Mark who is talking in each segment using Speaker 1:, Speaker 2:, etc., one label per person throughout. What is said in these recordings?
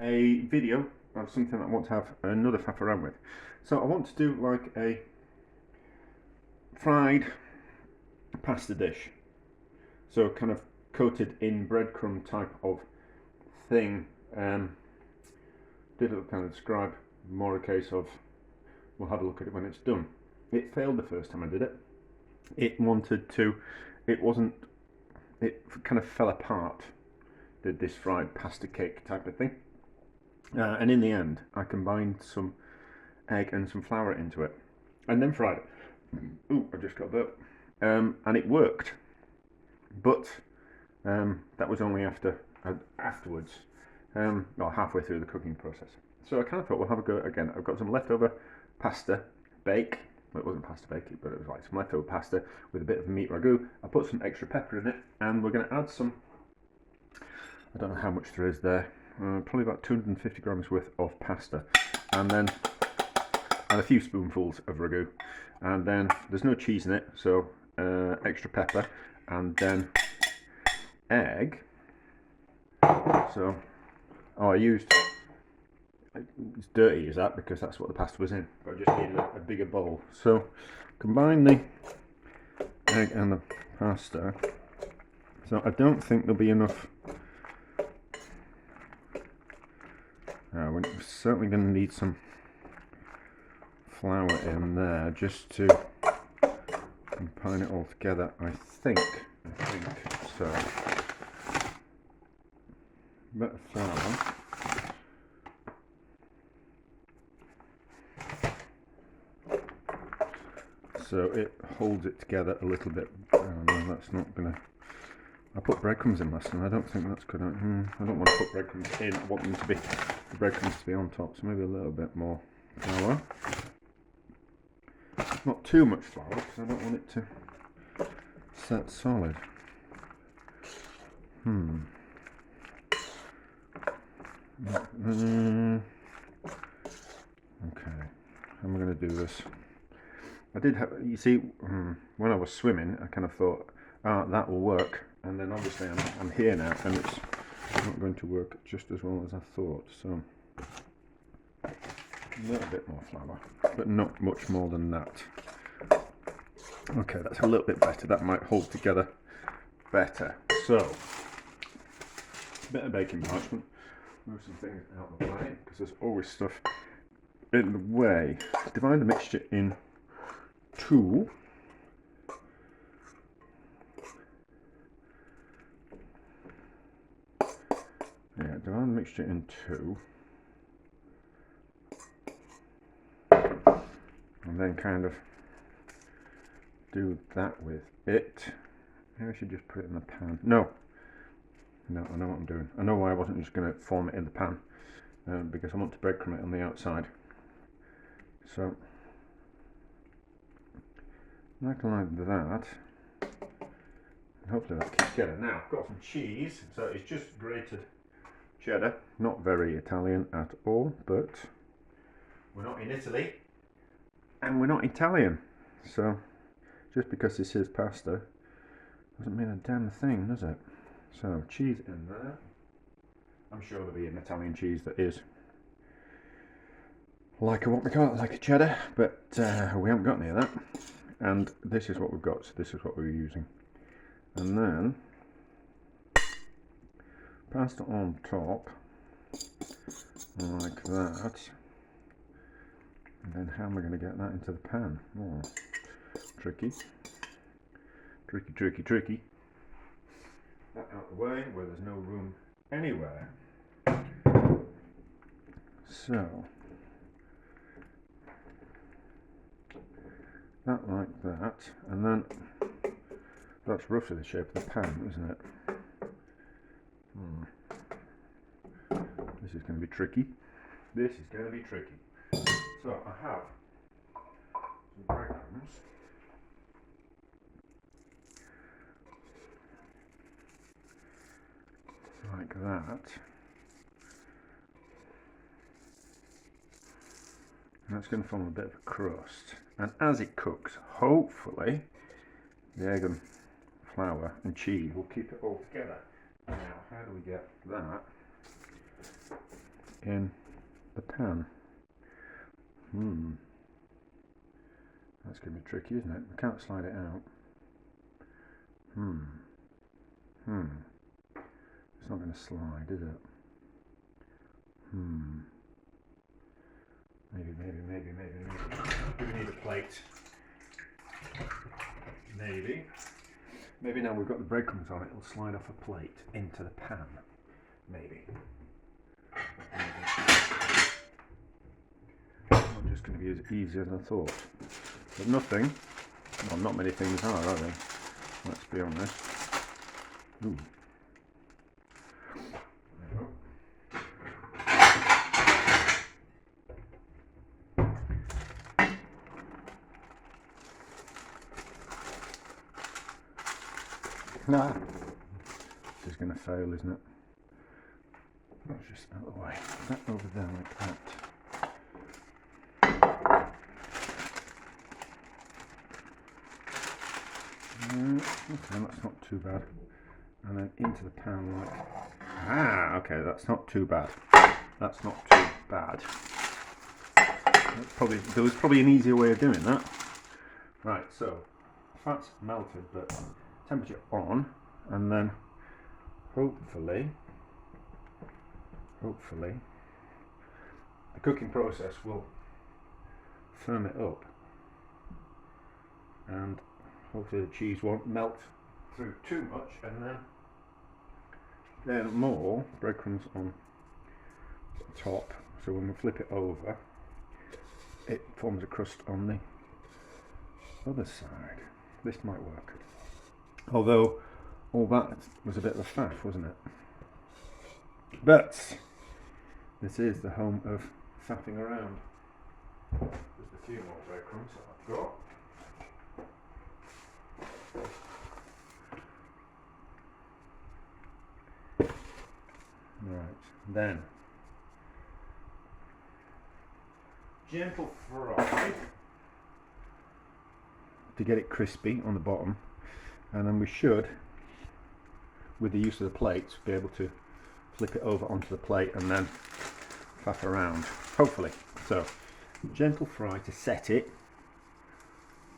Speaker 1: a video of something that I want to have another faff around with. So I want to do like a fried pasta dish. So kind of coated in breadcrumb type of thing. Did it kind of describe more a case of we'll have a look at it when it's done. It failed the first time I did it. It wasn't, it kind of fell apart, did this fried pasta cake type of thing. And in the end, I combined some egg and some flour into it, and then fried it. Ooh, I just got a burp. And it worked, but that was only afterwards, or halfway through the cooking process. So I kind of thought we'll have a go again. I've got some leftover pasta bake. Well, it wasn't pasta bake, but it was like some leftover pasta with a bit of meat ragu. I put some extra pepper in it, and we're going to add some. I don't know how much there is there. Probably about 250 grams worth of pasta, and a few spoonfuls of ragu, and then there's no cheese in it, so extra pepper, and then egg. So I used, it's dirty as that because that's what the pasta was in, but I just needed a bigger bowl. So combine the egg and the pasta. So I don't think there'll be enough. We're certainly going to need some flour in there just to combine it all together. I think so. A bit of flour. So it holds it together a little bit. No, that's not gonna. I put breadcrumbs in last time. I don't think that's good. I don't want to put breadcrumbs in. I want them to be the breadcrumbs to be on top. So maybe a little bit more flour. Not too much flour because I don't want it to set solid. Okay, how am I going to do this? I did have, you see, when I was swimming, I kind of thought, that will work. And then obviously I'm here now, and it's not going to work just as well as I thought. So a little bit more flour, but not much more than that. Okay, that's a little bit better. That might hold together better. So a bit of baking parchment. Move some things out of the way because there's always stuff in the way. Divide the mixture in two. Yeah, divide the mixture in two. And then kind of do that with it. Maybe I should just put it in the pan. No, I know what I'm doing. I know why I wasn't just going to form it in the pan, because I want to breadcrumb it on the outside. So, like that. And hopefully that keeps together. Now, I've got some cheese, so it's just grated cheddar. Not very Italian at all, but we're not in Italy, and we're not Italian. So, just because this is pasta doesn't mean a damn thing, does it? So, cheese in there. I'm sure there'll be an Italian cheese that is like what we call it, like a cheddar, but we haven't got any of that. And this is what we've got, so this is what we're using. And then pasta on top, like that. And then how am I going to get that into the pan? Oh, tricky. Tricky. That out of the way where there's no room anywhere. So that like that, and then that's roughly the shape of the pan, isn't it? This is going to be tricky. So I have some breadcrumbs. Like that. And that's going to form a bit of a crust. And as it cooks, hopefully, the egg and flour and cheese will keep it all together. Now, how do we get that in the pan. That's going to be tricky, isn't it? We can't slide it out. It's not going to slide, is it? Maybe. Do we need a plate? Maybe. Maybe now we've got the breadcrumbs on it, it'll slide off a plate into the pan. Maybe. Not just going to be as easy as I thought. But nothing, well, not many things are they? Let's be honest. Ooh. There we go. Nah. This is going to fail, isn't it? Let's just out of the way. That over there like that. Okay, that's not too bad. And then into the pan like... okay, that's not too bad. That's not too bad. There was probably an easier way of doing that. Right, so fat's melted, but temperature on, and then hopefully the cooking process will firm it up, and hopefully the cheese won't melt through too much, and then more breadcrumbs on the top, so when we flip it over it forms a crust on the other side. This might work, although all that was a bit of a faff, wasn't it? But this is the home of faffing around. Just a few more breadcrumbs that I've got. Right, then gentle fry to get it crispy on the bottom, and then we should, with the use of the plates, be able to flip it over onto the plate and then faff around, hopefully. So gentle fry to set it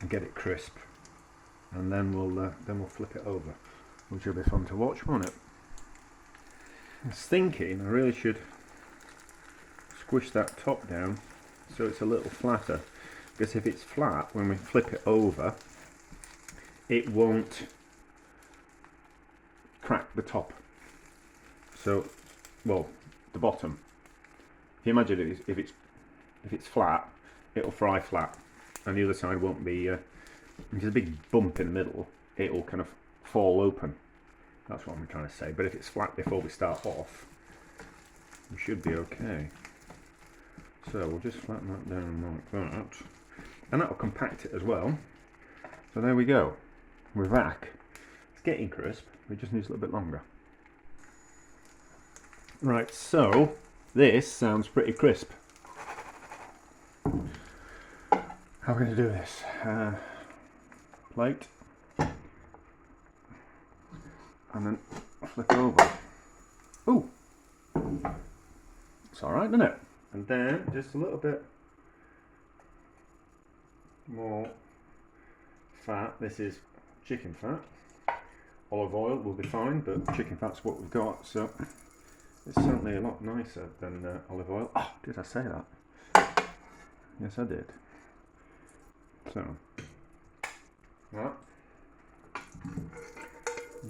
Speaker 1: and get it crisp, and then we'll flip it over, which will be fun to watch, won't it? I was thinking I really should squish that top down so it's a little flatter, because if it's flat, when we flip it over it won't crack the top. So, well, the bottom. If you imagine it, if it's flat, it'll fry flat, and the other side won't be. If there's a big bump in the middle, it'll kind of fall open. That's what I'm trying to say. But if it's flat before we start off, we should be okay. So we'll just flatten that down like that, and that'll compact it as well. So there we go. We're back. It's getting crisp. It just needs a little bit longer. Right, so this sounds pretty crisp. How are we going to do this? Plate, and then flip it over. Ooh, it's all right, isn't it? And then just a little bit more fat. This is chicken fat. Olive oil will be fine, but chicken fat's what we've got, so it's certainly a lot nicer than olive oil. Oh, did I say that? Yes, I did. So, that.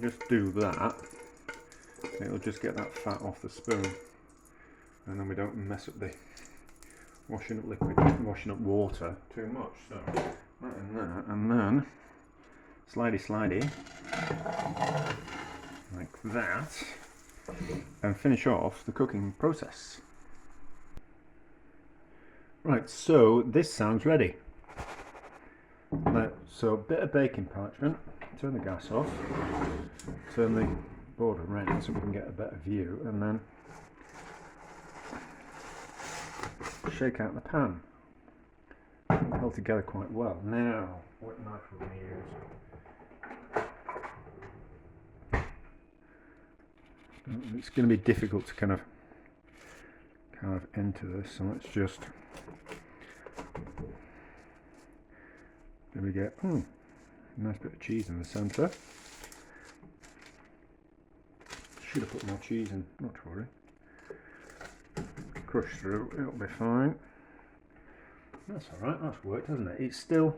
Speaker 1: Just do that. It'll just get that fat off the spoon, and then we don't mess up the washing up water too much. So, that in there, and then slidey, like that, and finish off the cooking process. Right, so this sounds ready. So a bit of baking parchment, turn the gas off, turn the board around so we can get a better view, and then shake out the pan. It's held together quite well. Now, what knife will we use? It's going to be difficult to kind of carve into this. So let's just, there we go. Nice bit of cheese in the centre. Should have put more cheese in, not to worry. Crush through, it'll be fine. That's alright, that's worked, hasn't it? It's still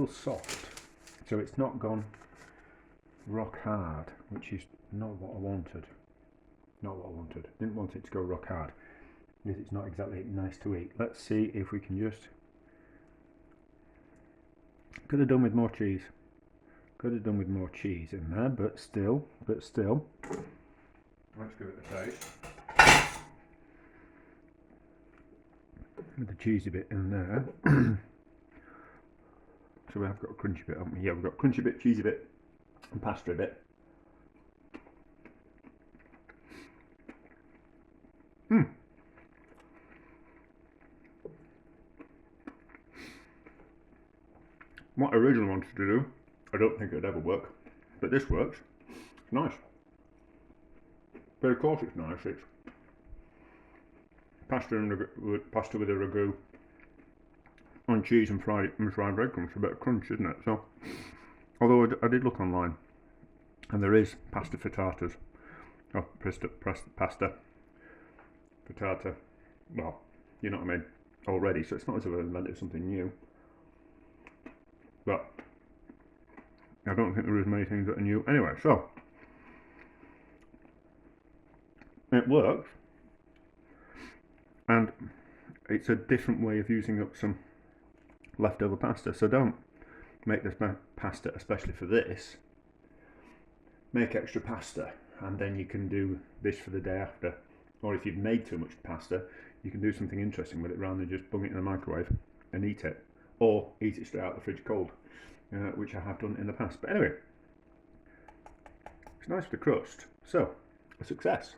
Speaker 1: soft, so it's not gone rock hard, which is not what I wanted. Not what I wanted. Didn't want it to go rock hard, because it's not exactly nice to eat. Let's see if we can just, could have done with more cheese. Could have done with more cheese in there, but still. Let's give it a taste. With the cheesy bit in there. So we have got a crunchy bit, haven't we? Yeah, we've got crunchy bit, cheesy bit, and pasta bit. What I originally wanted to do, I don't think it'd ever work, but this works. It's nice. But of course it's nice. It's pasta with a ragu on cheese and fried breadcrumbs. A bit of crunch, isn't it? So, although I did look online, and there is pasta frittatas, or pasta frittata. Well, you know what I mean, already. So it's not as if I invented something new. But I don't think there is many things that are new. Anyway, so it works, and it's a different way of using up some leftover pasta. So don't make this pasta especially for this. Make extra pasta, and then you can do this for the day after. Or if you've made too much pasta, you can do something interesting with it rather than just bung it in the microwave and eat it. Or eat it straight out of the fridge cold, which I have done in the past. But anyway, it's nice with the crust, so a success.